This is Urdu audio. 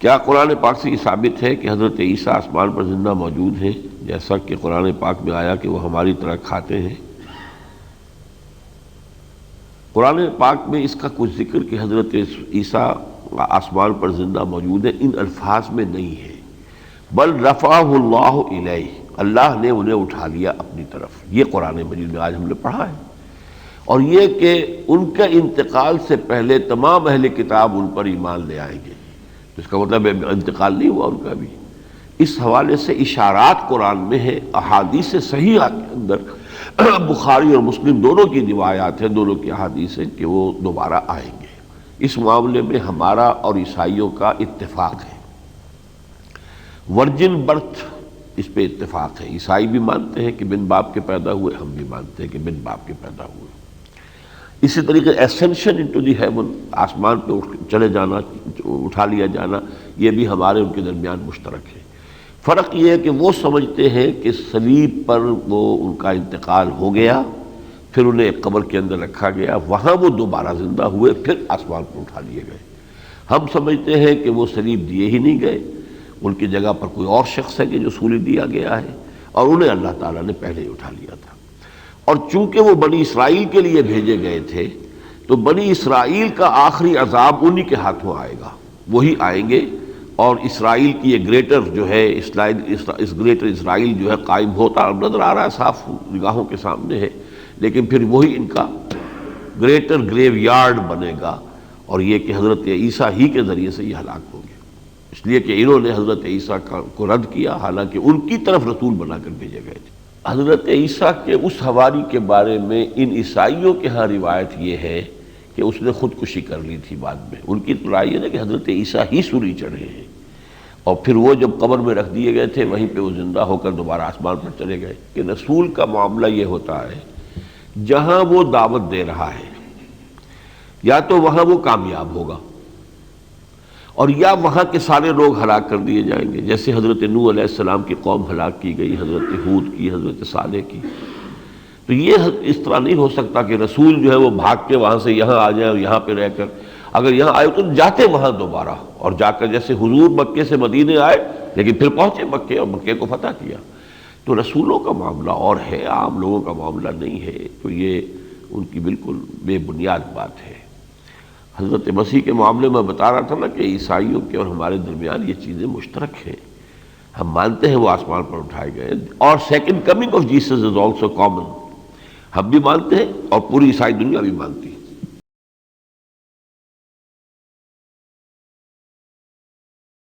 کیا قرآن پاک سے یہ ثابت ہے کہ حضرت عیسیٰ آسمان پر زندہ موجود ہیں، جیسا کہ قرآن پاک میں آیا کہ وہ ہماری طرح کھاتے ہیں؟ قرآن پاک میں اس کا کچھ ذکر کہ حضرت عیسیٰ آسمان پر زندہ موجود ہیں ان الفاظ میں نہیں ہے، بل رفعہ اللہ الیہ، اللہ نے انہیں اٹھا لیا اپنی طرف، یہ قرآن مجید میں آج ہم نے پڑھا ہے۔ اور یہ کہ ان کا انتقال سے پہلے تمام اہل کتاب ان پر ایمان لے آئیں گے، اس کا مطلب انتقال نہیں ہوا ان کا بھی۔ اس حوالے سے اشارات قرآن میں ہے، احادیث صحیحہ کے اندر بخاری اور مسلم دونوں کی روایات ہیں، دونوں کی احادیث ہیں کہ وہ دوبارہ آئیں گے۔ اس معاملے میں ہمارا اور عیسائیوں کا اتفاق ہے، ورجن برتھ اس پہ اتفاق ہے۔ عیسائی بھی مانتے ہیں کہ بن باپ کے پیدا ہوئے، ہم بھی مانتے ہیں کہ بن باپ کے پیدا ہوئے۔ اسی طریقے اسینشن انٹو دی ہیون، آسمان پہ چلے جانا، اٹھا لیا جانا، یہ بھی ہمارے ان کے درمیان مشترک ہے۔ فرق یہ ہے کہ وہ سمجھتے ہیں کہ صلیب پر وہ ان کا انتقال ہو گیا، پھر انہیں ایک قبر کے اندر رکھا گیا، وہاں وہ دوبارہ زندہ ہوئے، پھر آسمان پر اٹھا لیے گئے۔ ہم سمجھتے ہیں کہ وہ صلیب دیے ہی نہیں گئے، ان کی جگہ پر کوئی اور شخص ہے کہ جو صلیب دیا گیا ہے، اور انہیں اللہ تعالیٰ نے پہلے ہی اٹھا لیا تھا۔ اور چونکہ وہ بنی اسرائیل کے لیے بھیجے گئے تھے، تو بنی اسرائیل کا آخری عذاب انہی کے ہاتھوں آئے گا، وہی آئیں گے، اور اسرائیل کی یہ گریٹر جو ہے اس گریٹر اسرائیل جو ہے قائم ہوتا نظر آ رہا ہے، صاف نگاہوں کے سامنے ہے، لیکن پھر وہی ان کا گریٹر گریو یارڈ بنے گا، اور یہ کہ حضرت عیسیٰ ہی کے ذریعے سے یہ ہلاک ہو گیا، اس لیے کہ انہوں نے حضرت عیسیٰ کو رد کیا، حالانکہ ان کی طرف رسول بنا کر بھیجے گئے تھے۔ حضرت عیسیٰ کے اس حواری کے بارے میں ان عیسائیوں کے ہاں روایت یہ ہے کہ اس نے خودکشی کر لی تھی بعد میں۔ ان کی رائے یہ ہے کہ حضرت عیسیٰ ہی سولی چڑھے ہیں، اور پھر وہ جب قبر میں رکھ دیے گئے تھے وہیں پہ وہ زندہ ہو کر دوبارہ آسمان پر چلے گئے۔ کہ رسول کا معاملہ یہ ہوتا ہے، جہاں وہ دعوت دے رہا ہے یا تو وہاں وہ کامیاب ہوگا، اور یا وہاں کے سارے لوگ ہلاک کر دیے جائیں گے، جیسے حضرت نوح علیہ السلام کی قوم ہلاک کی گئی، حضرت ہود کی، حضرت صالح کی۔ تو یہ اس طرح نہیں ہو سکتا کہ رسول جو ہے وہ بھاگ کے وہاں سے یہاں آ جائیں اور یہاں پہ رہ کر، اگر یہاں آئے تو جاتے وہاں دوبارہ، اور جا کر جیسے حضور مکے سے مدینے آئے لیکن پھر پہنچے مکے اور مکے کو فتح کیا۔ تو رسولوں کا معاملہ اور ہے، عام لوگوں کا معاملہ نہیں ہے، تو یہ ان کی بالکل بے بنیاد بات ہے۔ حضرت مسیح کے معاملے میں بتا رہا تھا نا کہ عیسائیوں کے اور ہمارے درمیان یہ چیزیں مشترک ہیں، ہم مانتے ہیں وہ آسمان پر اٹھائے گئے، اور second coming of Jesus is also common, ہم بھی مانتے ہیں اور پوری عیسائی دنیا بھی مانتی ہے۔